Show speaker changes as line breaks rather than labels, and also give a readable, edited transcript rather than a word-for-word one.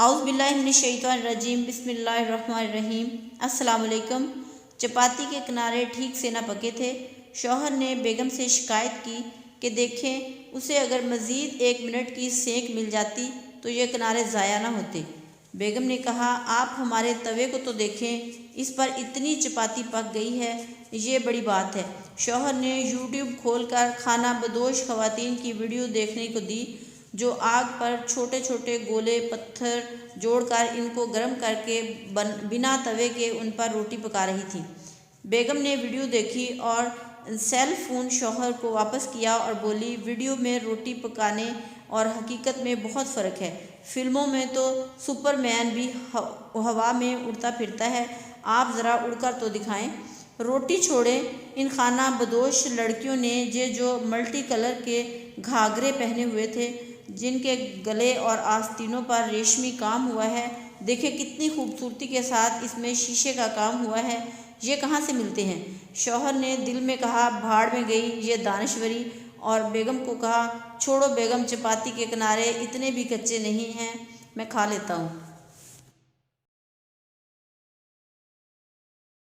आउज़ बिल्लाहि मिनश शैतानिर रजीम बिस्मिल्लाहिर रहमानिर रहीम। अस्सलाम वालेकुम। चपाती के किनारे ठीक से न पके थे। शौहर ने बेगम से शिकायत की कि देखें, उसे अगर मज़ीद 1 मिनट की सेंक मिल जाती तो ये किनारे ज़ाया न होते। बेगम ने कहा, आप हमारे तवे को तो देखें, इस पर इतनी चपाती पक गई है, ये बड़ी बात है। शौहर ने यूट्यूब खोलकर खाना बदोश ख़वातीन की वीडियो देखने को दी, जो आग पर छोटे छोटे गोले पत्थर जोड़कर इनको गर्म करके बिना तवे के उन पर रोटी पका रही थी। बेगम ने वीडियो देखी और सेल फ़ोन शौहर को वापस किया और बोली, वीडियो में रोटी पकाने और हकीकत में बहुत फ़र्क है। फ़िल्मों में तो सुपरमैन भी हवा में उड़ता फिरता है, आप ज़रा उड़कर तो दिखाएं। रोटी छोड़ें, इन खाना बदोश लड़कियों ने जो मल्टी कलर के घाघरे पहने हुए थे, जिनके गले और आस्तीनों पर रेशमी काम हुआ है, देखें कितनी खूबसूरती के साथ इसमें शीशे का काम हुआ है, ये कहाँ से मिलते हैं। शौहर ने दिल में कहा, भाड़ में गई ये दानश्वरी, और बेगम को कहा, छोड़ो बेगम, चपाती के किनारे इतने भी कच्चे नहीं हैं, मैं खा लेता हूँ।